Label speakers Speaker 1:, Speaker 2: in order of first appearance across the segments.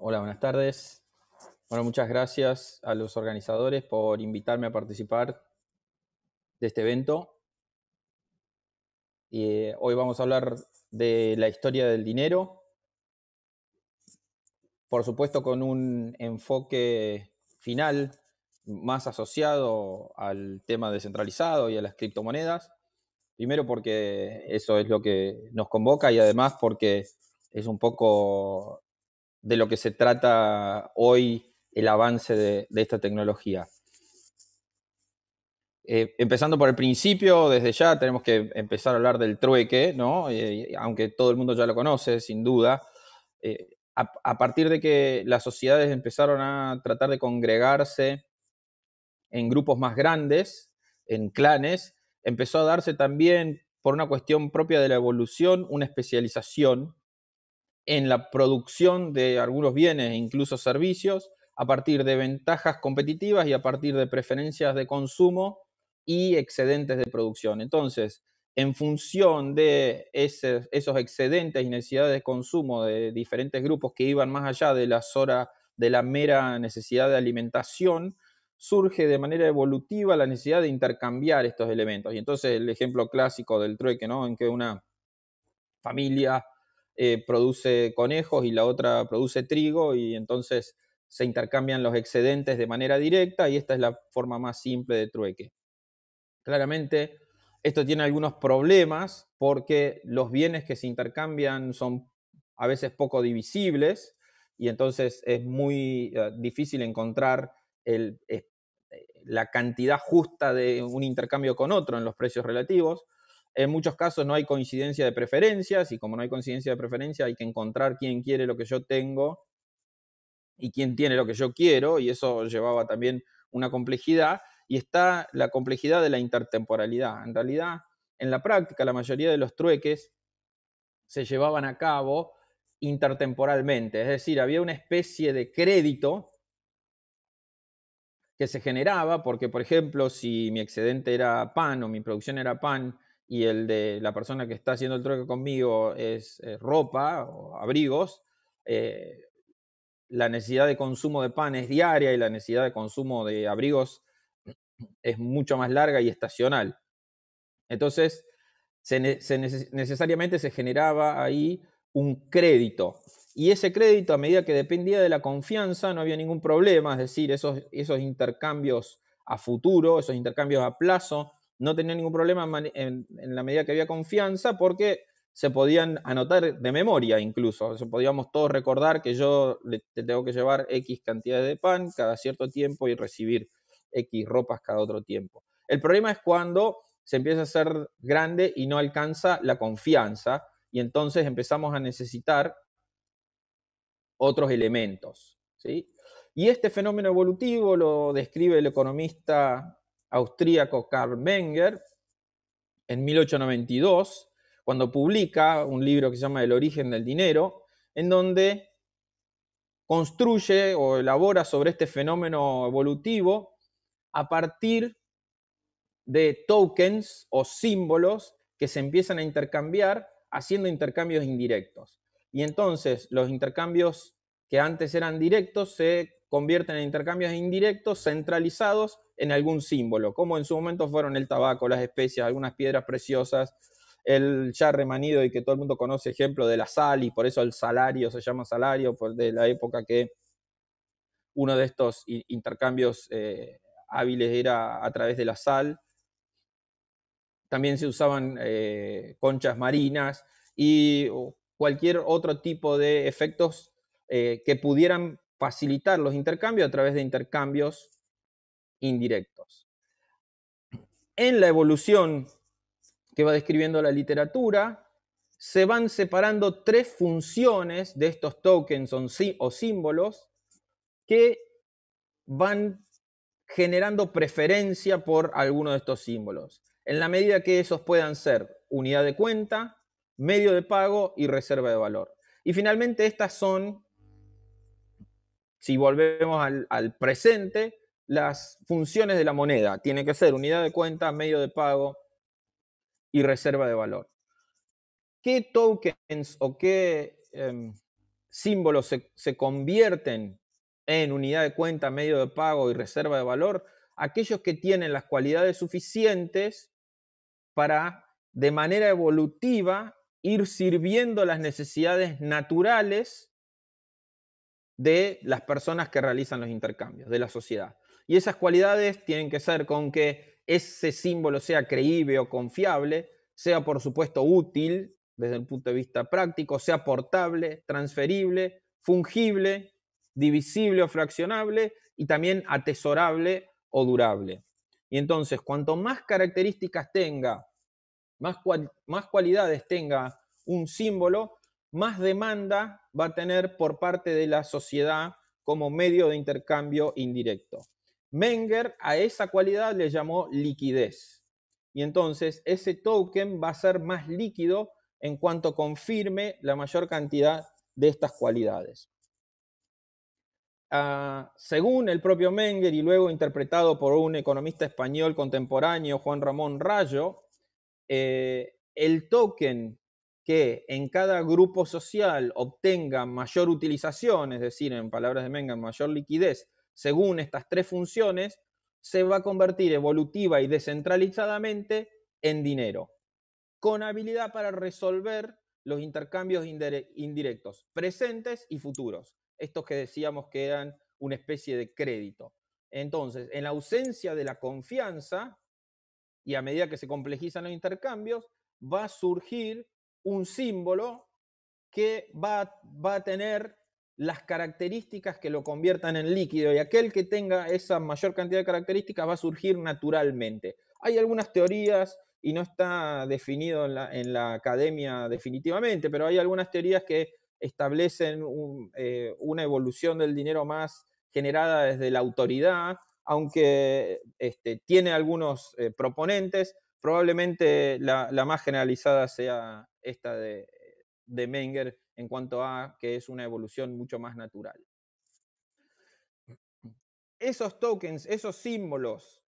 Speaker 1: Hola, buenas tardes. Bueno, muchas gracias a los organizadores por invitarme a participar de este evento. Hoy vamos a hablar de la historia del dinero, por supuesto con un enfoque final más asociado al tema descentralizado y a las criptomonedas. Primero porque eso es lo que nos convoca y además porque es un poco de lo que se trata hoy el avance de esta tecnología. Empezando por el principio, desde ya tenemos que empezar a hablar del trueque, ¿no? Aunque todo el mundo ya lo conoce, sin duda. A partir de que las sociedades empezaron a tratar de congregarse en grupos más grandes, en clanes, empezó a darse también, por una cuestión propia de la evolución, una especialización en la producción de algunos bienes e incluso servicios a partir de ventajas competitivas y a partir de preferencias de consumo y excedentes de producción. Entonces, en función de esos excedentes y necesidades de consumo de diferentes grupos que iban más allá de de la mera necesidad de alimentación, surge de manera evolutiva la necesidad de intercambiar estos elementos. Y entonces el ejemplo clásico del trueque, ¿no? En que una familia produce conejos y la otra produce trigo y entonces se intercambian los excedentes de manera directa y esta es la forma más simple de trueque. Claramente, esto tiene algunos problemas porque los bienes que se intercambian son a veces poco divisibles y entonces es muy difícil encontrar la cantidad justa de un intercambio con otro en los precios relativos. En muchos casos no hay coincidencia de preferencias y como no hay coincidencia de preferencia hay que encontrar quién quiere lo que yo tengo y quién tiene lo que yo quiero y eso llevaba también una complejidad y está la complejidad de la intertemporalidad. En realidad, en la práctica, la mayoría de los trueques se llevaban a cabo intertemporalmente, es decir, había una especie de crédito que se generaba porque, por ejemplo, si mi excedente era pan o mi producción era pan y el de la persona que está haciendo el trueque conmigo es ropa o abrigos, eh, la necesidad de consumo de pan es diaria y la necesidad de consumo de abrigos es mucho más larga y estacional. Entonces, necesariamente se generaba ahí un crédito. Y ese crédito, a medida que dependía de la confianza, no había ningún problema. Es decir, esos intercambios a futuro, esos intercambios a plazo, no tenían ningún problema en la medida que había confianza porque se podían anotar de memoria incluso. O sea, podíamos todos recordar que yo te tengo que llevar X cantidades de pan cada cierto tiempo y recibir X ropas cada otro tiempo. El problema es cuando se empieza a ser grande y no alcanza la confianza y entonces empezamos a necesitar otros elementos, ¿sí? Y este fenómeno evolutivo lo describe el economista austríaco Karl Menger en 1892, cuando publica un libro que se llama El origen del dinero, en donde construye o elabora sobre este fenómeno evolutivo a partir de tokens o símbolos que se empiezan a intercambiar haciendo intercambios indirectos. Y entonces los intercambios que antes eran directos se convierten en intercambios indirectos centralizados en algún símbolo, como en su momento fueron el tabaco, las especias, algunas piedras preciosas, el ya remanido y que todo el mundo conoce ejemplo de la sal y por eso el salario se llama salario, por de la época que uno de estos intercambios hábiles era a través de la sal. También se usaban conchas marinas y cualquier otro tipo de efectos que pudieran facilitar los intercambios a través de intercambios indirectos. En la evolución que va describiendo la literatura, se van separando tres funciones de estos tokens o símbolos que van generando preferencia por alguno de estos símbolos, en la medida que esos puedan ser unidad de cuenta, medio de pago y reserva de valor. Y finalmente estas son, si volvemos al presente, las funciones de la moneda. Tiene que ser unidad de cuenta, medio de pago y reserva de valor. ¿Qué tokens o qué símbolos se convierten en unidad de cuenta, medio de pago y reserva de valor? Aquellos que tienen las cualidades suficientes para, de manera evolutiva, ir sirviendo las necesidades naturales de las personas que realizan los intercambios, de la sociedad. Y esas cualidades tienen que ser con que ese símbolo sea creíble o confiable, sea por supuesto útil desde el punto de vista práctico, sea portable, transferible, fungible, divisible o fraccionable y también atesorable o durable. Y entonces, cuanto más características tenga, más cualidades tenga un símbolo, más demanda va a tener por parte de la sociedad como medio de intercambio indirecto. Menger a esa cualidad le llamó liquidez. Y entonces ese token va a ser más líquido en cuanto confirme la mayor cantidad de estas cualidades. Según el propio Menger y luego interpretado por un economista español contemporáneo, Juan Ramón Rayo, el token que en cada grupo social obtenga mayor utilización, es decir, en palabras de Menger, mayor liquidez, según estas tres funciones, se va a convertir evolutiva y descentralizadamente en dinero, con habilidad para resolver los intercambios indirectos, presentes y futuros, estos que decíamos que eran una especie de crédito. Entonces, en la ausencia de la confianza, y a medida que se complejizan los intercambios, va a surgir un símbolo que va a tener las características que lo conviertan en líquido, y aquel que tenga esa mayor cantidad de características va a surgir naturalmente. Hay algunas teorías, y no está definido en la academia definitivamente, pero hay algunas teorías que establecen una evolución del dinero más generada desde la autoridad, aunque tiene algunos proponentes. Probablemente la más generalizada sea esta de Menger en cuanto a que es una evolución mucho más natural. Esos tokens, esos símbolos,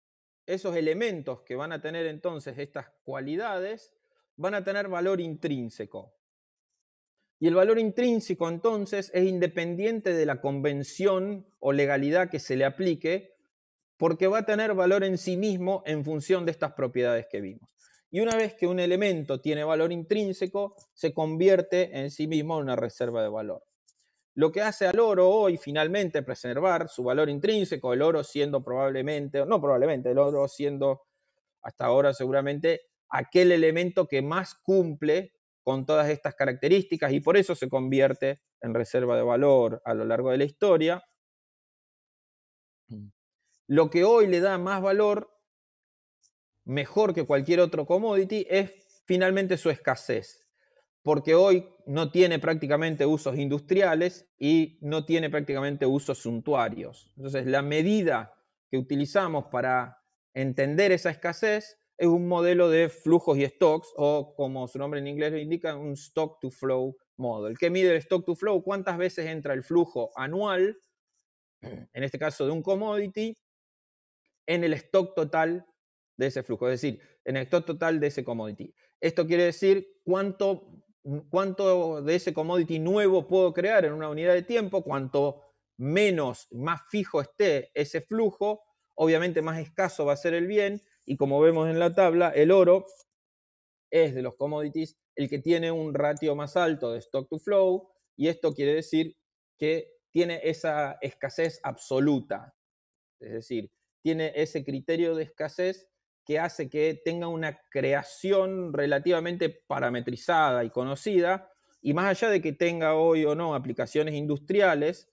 Speaker 1: esos elementos que van a tener entonces estas cualidades, van a tener valor intrínseco. Y el valor intrínseco entonces es independiente de la convención o legalidad que se le aplique, porque va a tener valor en sí mismo en función de estas propiedades que vimos. Y una vez que un elemento tiene valor intrínseco, se convierte en sí mismo en una reserva de valor. Lo que hace al oro hoy finalmente preservar su valor intrínseco, el oro siendo probablemente, no probablemente, el oro siendo hasta ahora seguramente aquel elemento que más cumple con todas estas características y por eso se convierte en reserva de valor a lo largo de la historia. Lo que hoy le da más valor, mejor que cualquier otro commodity, es finalmente su escasez, porque hoy no tiene prácticamente usos industriales y no tiene prácticamente usos suntuarios. Entonces, la medida que utilizamos para entender esa escasez es un modelo de flujos y stocks, o como su nombre en inglés lo indica, un stock to flow model. ¿Qué mide el stock to flow? ¿Cuántas veces entra el flujo anual, en este caso de un commodity, en el stock total de ese flujo? Es decir, en el stock total de ese commodity. Esto quiere decir cuánto de ese commodity nuevo puedo crear en una unidad de tiempo. Cuanto menos, más fijo esté ese flujo, obviamente más escaso va a ser el bien, y como vemos en la tabla, el oro es de los commodities el que tiene un ratio más alto de stock to flow, y esto quiere decir que tiene esa escasez absoluta, es decir, tiene ese criterio de escasez que hace que tenga una creación relativamente parametrizada y conocida, y más allá de que tenga hoy o no aplicaciones industriales,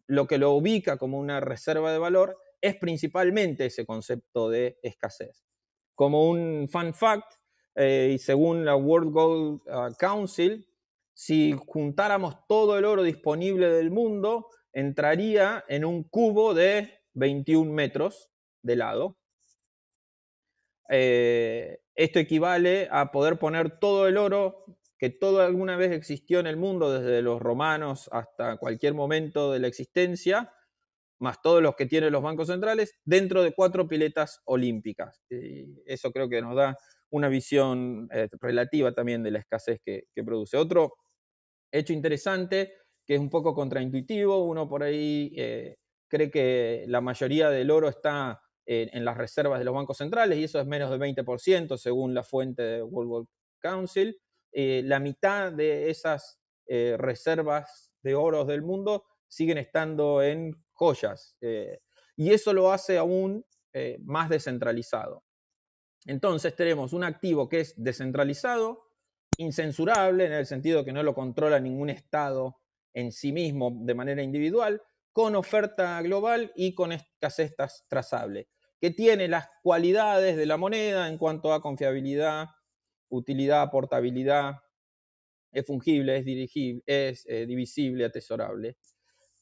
Speaker 1: lo que lo ubica como una reserva de valor es principalmente ese concepto de escasez. Como un fun fact, y según la World Gold Council, si juntáramos todo el oro disponible del mundo, entraría en un cubo de 21 metros de lado. Esto equivale a poder poner todo el oro que todo alguna vez existió en el mundo, desde los romanos hasta cualquier momento de la existencia, más todos los que tienen los bancos centrales, dentro de 4 piletas olímpicas. Y eso creo que nos da una visión relativa también de la escasez que produce. Otro hecho interesante que es un poco contraintuitivo. Uno por ahí cree que la mayoría del oro está en las reservas de los bancos centrales, y eso es menos del 20% según la fuente de World Gold Council. La mitad de esas reservas de oro del mundo siguen estando en joyas, y eso lo hace aún más descentralizado. Entonces tenemos un activo que es descentralizado, incensurable, en el sentido que no lo controla ningún Estado en sí mismo de manera individual, con oferta global y con escasez trazable, que tiene las cualidades de la moneda en cuanto a confiabilidad, utilidad, portabilidad, es fungible, es dirigible, es divisible, atesorable.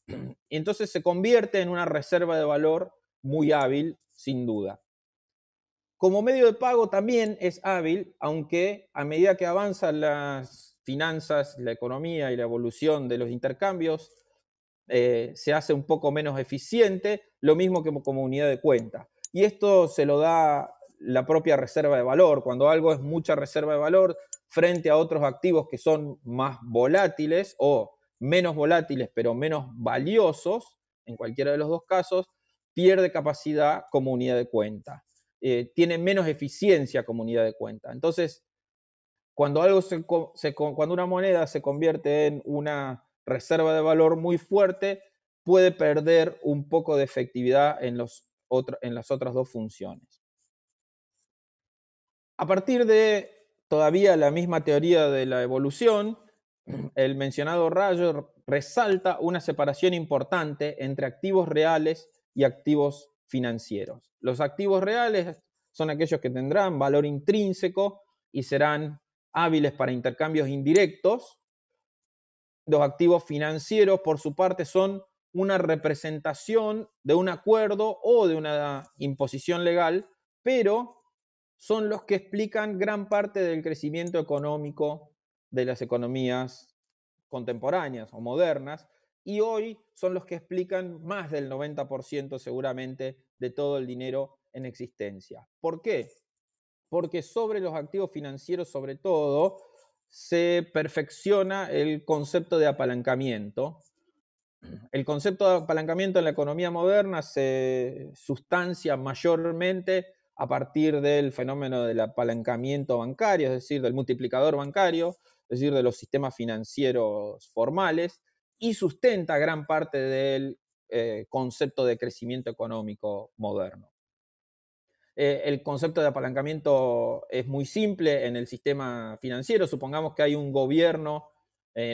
Speaker 1: Y entonces se convierte en una reserva de valor muy hábil, sin duda. Como medio de pago también es hábil, aunque a medida que avanzan las finanzas, la economía y la evolución de los intercambios, se hace un poco menos eficiente, lo mismo que como unidad de cuenta. Y esto se lo da la propia reserva de valor. Cuando algo es mucha reserva de valor frente a otros activos que son más volátiles o menos volátiles pero menos valiosos, en cualquiera de los dos casos, pierde capacidad como unidad de cuenta. Tiene menos eficiencia como unidad de cuenta. Entonces, cuando una moneda se convierte en una reserva de valor muy fuerte, puede perder un poco de efectividad en las otras dos funciones. A partir de todavía la misma teoría de la evolución, el mencionado Rayo resalta una separación importante entre activos reales y activos financieros. Los activos reales son aquellos que tendrán valor intrínseco y serán hábiles para intercambios indirectos. Los activos financieros, por su parte, son una representación de un acuerdo o de una imposición legal, pero son los que explican gran parte del crecimiento económico de las economías contemporáneas o modernas, y hoy son los que explican más del 90% seguramente de todo el dinero en existencia. ¿Por qué? Porque sobre los activos financieros, sobre todo, se perfecciona el concepto de apalancamiento. El concepto de apalancamiento en la economía moderna se sustancia mayormente a partir del fenómeno del apalancamiento bancario, es decir, del multiplicador bancario, es decir, de los sistemas financieros formales, y sustenta gran parte del concepto de crecimiento económico moderno. El concepto de apalancamiento es muy simple en el sistema financiero. Supongamos que hay un gobierno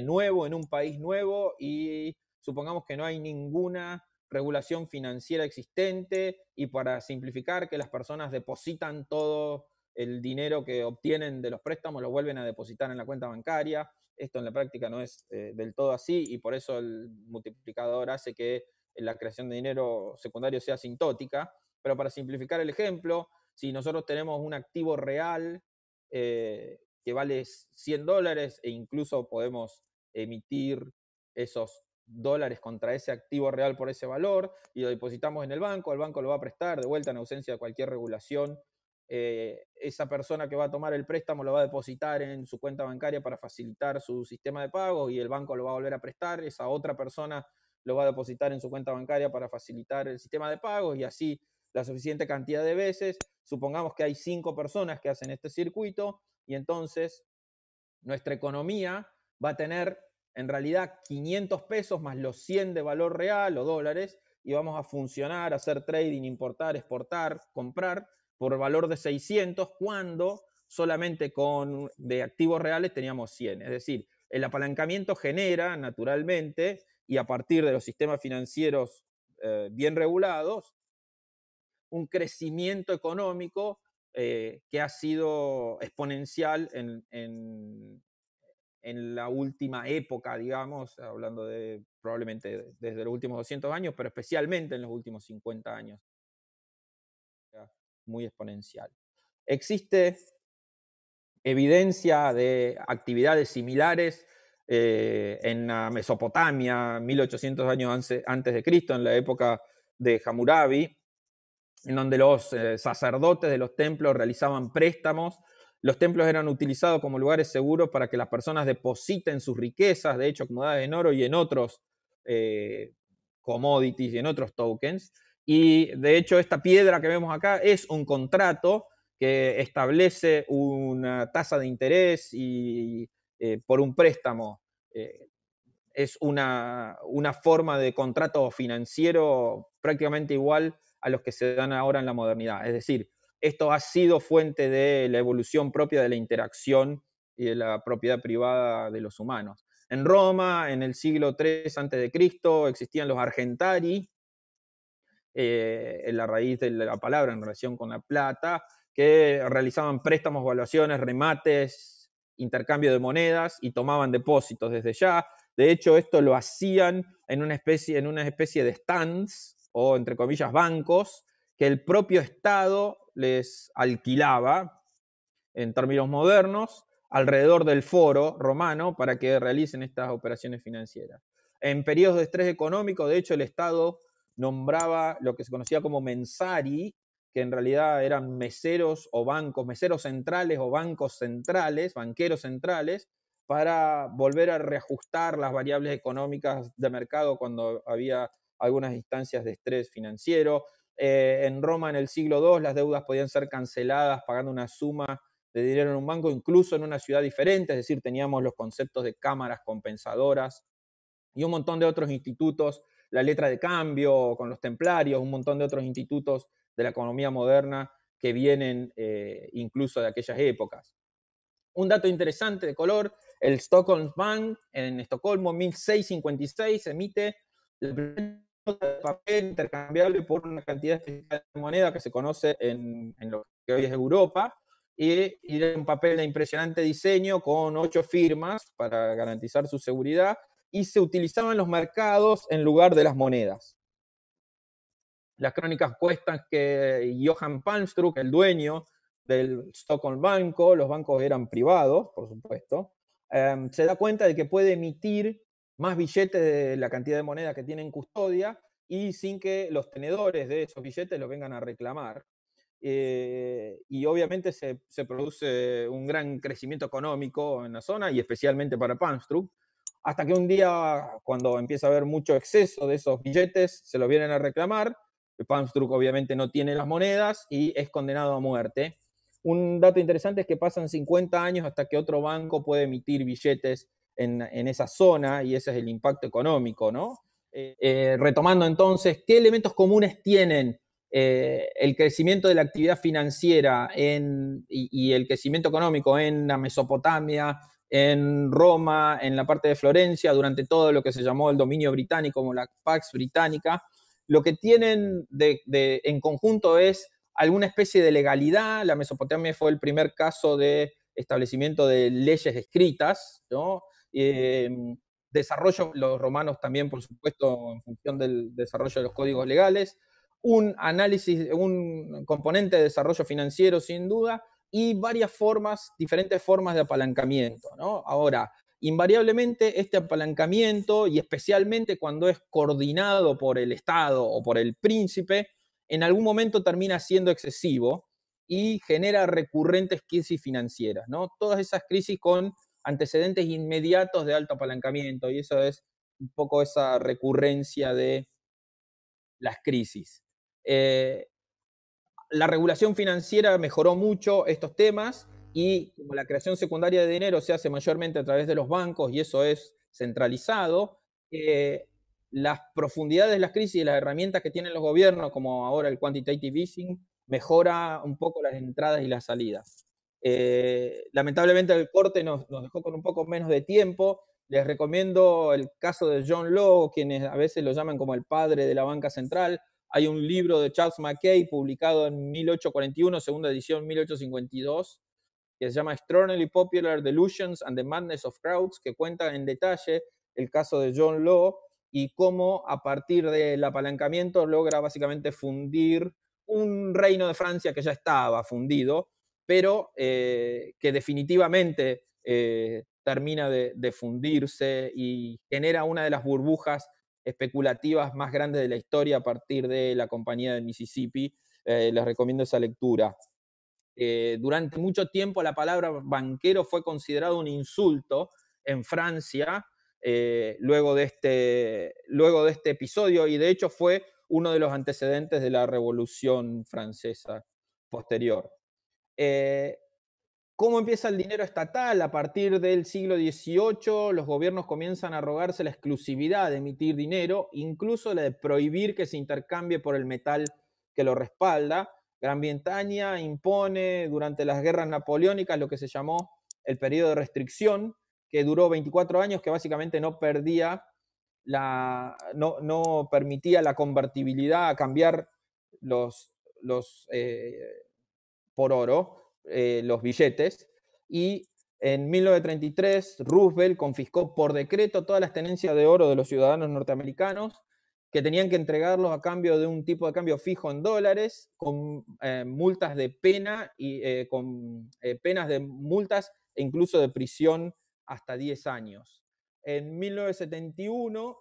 Speaker 1: nuevo en un país nuevo y supongamos que no hay ninguna regulación financiera existente, y para simplificar, que las personas depositan todo el dinero que obtienen de los préstamos, lo vuelven a depositar en la cuenta bancaria. Esto en la práctica no es del todo así, y por eso el multiplicador hace que la creación de dinero secundario sea asintótica. Pero para simplificar el ejemplo, si nosotros tenemos un activo real que vale $100 e incluso podemos emitir esos dólares contra ese activo real por ese valor y lo depositamos en el banco lo va a prestar de vuelta en ausencia de cualquier regulación. Esa persona que va a tomar el préstamo lo va a depositar en su cuenta bancaria para facilitar su sistema de pago, y el banco lo va a volver a prestar. Esa otra persona lo va a depositar en su cuenta bancaria para facilitar el sistema de pagos, y así la suficiente cantidad de veces. Supongamos que hay 5 personas que hacen este circuito, y entonces nuestra economía va a tener en realidad 500 pesos más los 100 de valor real o dólares, y vamos a funcionar, hacer trading, importar, exportar, comprar por valor de 600, cuando solamente de activos reales teníamos 100. Es decir, el apalancamiento genera naturalmente, y a partir de los sistemas financieros bien regulados, un crecimiento económico que ha sido exponencial en la última época, digamos, hablando de probablemente desde los últimos 200 años, pero especialmente en los últimos 50 años, muy exponencial. Existe evidencia de actividades similares en la Mesopotamia, 1800 años antes de Cristo, en la época de Hammurabi, en donde los sacerdotes de los templos realizaban préstamos Los templos eran utilizados como lugares seguros para que las personas depositen sus riquezas, de hecho, acomodadas en oro y en otros eh, commodities y en otros tokens. Y de hecho, esta piedra que vemos acá es un contrato que establece una tasa de interés y por un préstamo. Es una forma de contrato financiero prácticamente igual a los que se dan ahora en la modernidad. Es decir, esto ha sido fuente de la evolución propia de la interacción y de la propiedad privada de los humanos. En Roma, en el siglo III a.C., existían los argentari, en la raíz de la palabra en relación con la plata, que realizaban préstamos, valuaciones, remates, intercambio de monedas y tomaban depósitos desde ya. De hecho, esto lo hacían en una especie de stands o, entre comillas, bancos que el propio Estado les alquilaba, en términos modernos, alrededor del foro romano para que realicen estas operaciones financieras. En periodos de estrés económico, de hecho, el Estado nombraba lo que se conocía como mensari, que en realidad eran meseros o bancos, meseros centrales o bancos centrales, banqueros centrales, para volver a reajustar las variables económicas de mercado cuando había algunas instancias de estrés financiero. En Roma, en el siglo II, las deudas podían ser canceladas pagando una suma de dinero en un banco, incluso en una ciudad diferente, es decir, teníamos los conceptos de cámaras compensadoras y un montón de otros institutos, la letra de cambio con los templarios, un montón de otros institutos de la economía moderna que vienen incluso de aquellas épocas. Un dato interesante de color, el Stockholm Bank en Estocolmo, 1656, emite la primera nota de papel intercambiable por una cantidad específica de moneda que se conoce en lo que hoy es Europa, y era un papel de impresionante diseño con 8 firmas para garantizar su seguridad, y se utilizaba en los mercados en lugar de las monedas. Las crónicas cuestan que Johan Palmstrup, el dueño del Stockholm Banco, los bancos eran privados, por supuesto, se da cuenta de que puede emitir más billetes de la cantidad de moneda que tiene en custodia y sin que los tenedores de esos billetes los vengan a reclamar. Y obviamente se produce un gran crecimiento económico en la zona y especialmente para Palmstrup, hasta que un día, cuando empieza a haber mucho exceso de esos billetes, se los vienen a reclamar. Palmstrup obviamente no tiene las monedas y es condenado a muerte. Un dato interesante es que pasan 50 años hasta que otro banco puede emitir billetes en esa zona, y ese es el impacto económico, ¿no? Retomando entonces, ¿qué elementos comunes tienen el crecimiento de la actividad financiera y el crecimiento económico en la Mesopotamia, en Roma, en la parte de Florencia, durante todo lo que se llamó el dominio británico, como la Pax Británica? Lo que tienen en conjunto es alguna especie de legalidad. La Mesopotamia fue el primer caso de establecimiento de leyes escritas, ¿no? Desarrollo, los romanos también, por supuesto, en función del desarrollo de los códigos legales, un análisis, un componente de desarrollo financiero sin duda, y varias formas, diferentes formas de apalancamiento, ¿no? Ahora, invariablemente este apalancamiento, y especialmente cuando es coordinado por el Estado o por el príncipe, en algún momento termina siendo excesivo y genera recurrentes crisis financieras, ¿no? Todas esas crisis con antecedentes inmediatos de alto apalancamiento, y eso es un poco esa recurrencia de las crisis. Eh, la regulación financiera mejoró mucho estos temas, y como la creación secundaria de dinero se hace mayormente a través de los bancos y eso es centralizado, las profundidades de las crisis y las herramientas que tienen los gobiernos, como ahora el quantitative easing, mejora un poco las entradas y las salidas. Lamentablemente el corte nos dejó con un poco menos de tiempo. Les recomiendo el caso de John Law, quienes a veces lo llaman como el padre de la banca central. Hay un libro de Charles Mackay publicado en 1841, segunda edición 1852, que se llama Extraordinarily Popular Delusions and the Madness of Crowds, que cuenta en detalle el caso de John Law y cómo a partir del apalancamiento logra básicamente fundir un reino de Francia que ya estaba fundido, pero que definitivamente termina de fundirse y genera una de las burbujas especulativas más grandes de la historia a partir de la Compañía de Mississippi. Les recomiendo esa lectura. Durante mucho tiempo la palabra banquero fue considerado un insulto en Francia, luego de este episodio, y de hecho fue uno de los antecedentes de la Revolución Francesa posterior. Eh, ¿Cómo empieza el dinero estatal? A partir del siglo XVIII, los gobiernos comienzan a arrogarse la exclusividad de emitir dinero, incluso la de prohibir que se intercambie por el metal que lo respalda. Gran Bretaña impone durante las guerras napoleónicas lo que se llamó el periodo de restricción, que duró 24 años, que básicamente no permitía la convertibilidad a cambiar los, por oro, los billetes, y en 1933 Roosevelt confiscó por decreto todas las tenencias de oro de los ciudadanos norteamericanos, que tenían que entregarlos a cambio de un tipo de cambio fijo en dólares, con multas de pena y con penas de multas e incluso de prisión hasta 10 años. En 1971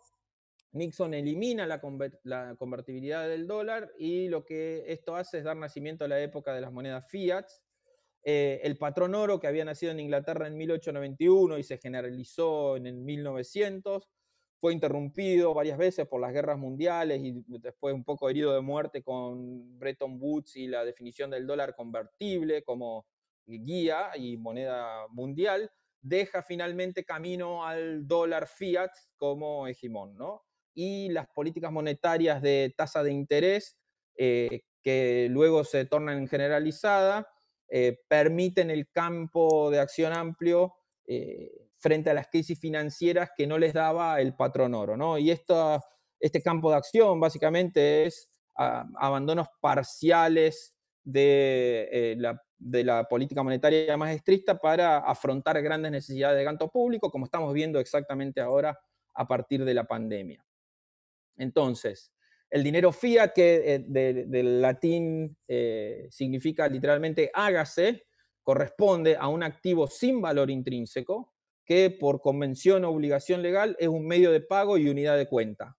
Speaker 1: Nixon elimina la convertibilidad del dólar, y lo que esto hace es dar nacimiento a la época de las monedas fiat. El patrón oro, que había nacido en Inglaterra en 1891 y se generalizó en el 1900, fue interrumpido varias veces por las guerras mundiales y después un poco herido de muerte con Bretton Woods y la definición del dólar convertible como guía y moneda mundial. Deja finalmente camino al dólar fiat como hegemón, ¿no? Y las políticas monetarias de tasa de interés, que luego se tornan generalizadas, permiten el campo de acción amplio frente a las crisis financieras que no les daba el patrón oro, ¿no? Y este campo de acción básicamente es abandonos parciales de la política monetaria más estricta para afrontar grandes necesidades de gasto público, como estamos viendo exactamente ahora a partir de la pandemia. Entonces, el dinero fiat, que del latín significa literalmente hágase, corresponde a un activo sin valor intrínseco, que por convención o obligación legal es un medio de pago y unidad de cuenta,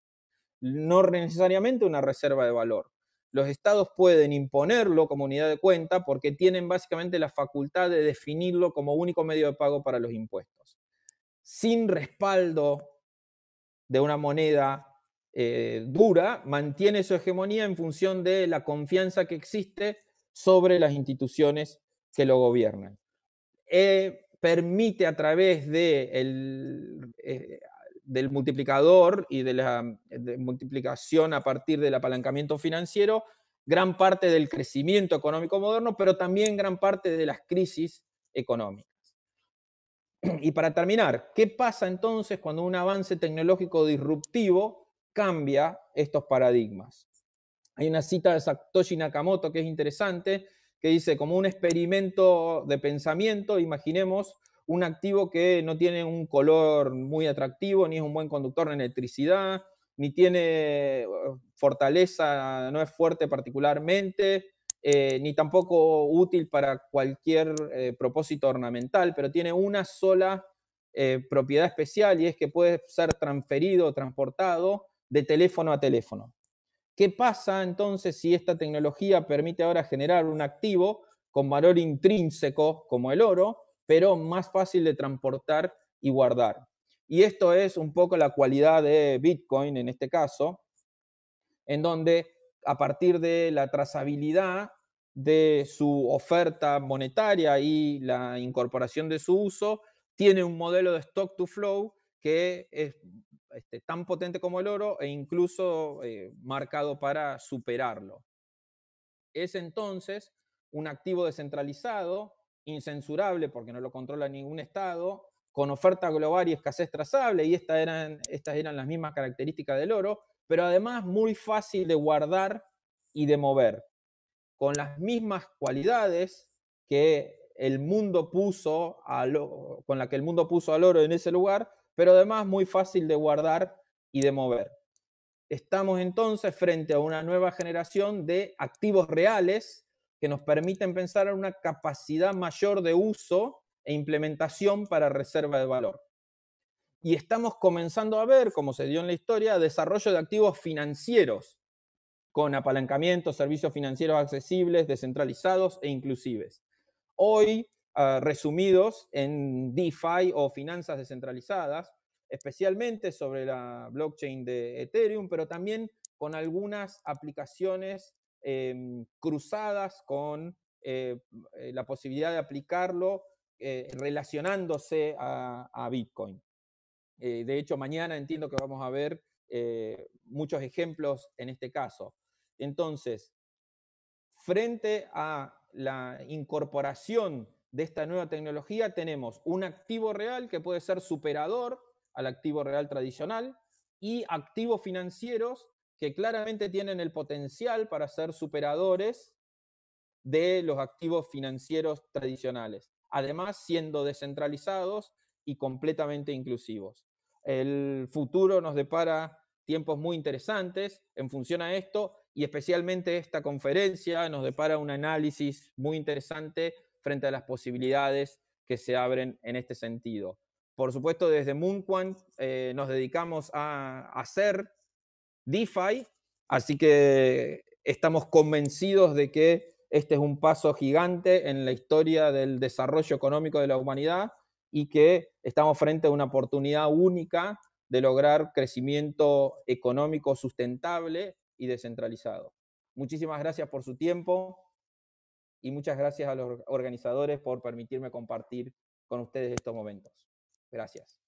Speaker 1: no necesariamente una reserva de valor. Los estados pueden imponerlo como unidad de cuenta porque tienen básicamente la facultad de definirlo como único medio de pago para los impuestos. Sin respaldo de una moneda dura, mantiene su hegemonía en función de la confianza que existe sobre las instituciones que lo gobiernan. Permite a través del multiplicador y de la multiplicación a partir del apalancamiento financiero gran parte del crecimiento económico moderno, pero también gran parte de las crisis económicas. Y para terminar, ¿qué pasa entonces cuando un avance tecnológico disruptivo cambia estos paradigmas? Hay una cita de Satoshi Nakamoto que es interesante, que dice: como un experimento de pensamiento, imaginemos un activo que no tiene un color muy atractivo, ni es un buen conductor de electricidad, ni tiene fortaleza, no es fuerte particularmente, ni tampoco útil para cualquier propósito ornamental, pero tiene una sola propiedad especial, y es que puede ser transferido o transportado de teléfono a teléfono. ¿Qué pasa entonces si esta tecnología permite ahora generar un activo con valor intrínseco como el oro, pero más fácil de transportar y guardar? Y esto es un poco la cualidad de Bitcoin en este caso, en donde a partir de la trazabilidad de su oferta monetaria y la incorporación de su uso, tiene un modelo de stock to flow que es tan potente como el oro e incluso marcado para superarlo. Es entonces un activo descentralizado, incensurable porque no lo controla ningún estado, con oferta global y escasez trazable, y estas eran las mismas características del oro, pero además muy fácil de guardar y de mover, con las mismas cualidades que el mundo puso con la que el mundo puso al oro en ese lugar, pero además muy fácil de guardar y de mover. Estamos entonces frente a una nueva generación de activos reales que nos permiten pensar en una capacidad mayor de uso e implementación para reserva de valor. Y estamos comenzando a ver, como se dio en la historia, desarrollo de activos financieros con apalancamiento, servicios financieros accesibles, descentralizados e inclusives. hoy resumidos en DeFi o finanzas descentralizadas, especialmente sobre la blockchain de Ethereum, pero también con algunas aplicaciones cruzadas con la posibilidad de aplicarlo relacionándose a Bitcoin. De hecho, mañana entiendo que vamos a ver muchos ejemplos en este caso. Entonces, frente a la incorporación de esta nueva tecnología, tenemos un activo real que puede ser superador al activo real tradicional y activos financieros que claramente tienen el potencial para ser superadores de los activos financieros tradicionales, además siendo descentralizados y completamente inclusivos. El futuro nos depara tiempos muy interesantes en función a esto y especialmente esta conferencia nos depara un análisis muy interesante frente a las posibilidades que se abren en este sentido. Por supuesto, desde Moonquant nos dedicamos a hacer DeFi, así que estamos convencidos de que este es un paso gigante en la historia del desarrollo económico de la humanidad y que estamos frente a una oportunidad única de lograr crecimiento económico sustentable y descentralizado. Muchísimas gracias por su tiempo y muchas gracias a los organizadores por permitirme compartir con ustedes estos momentos. Gracias.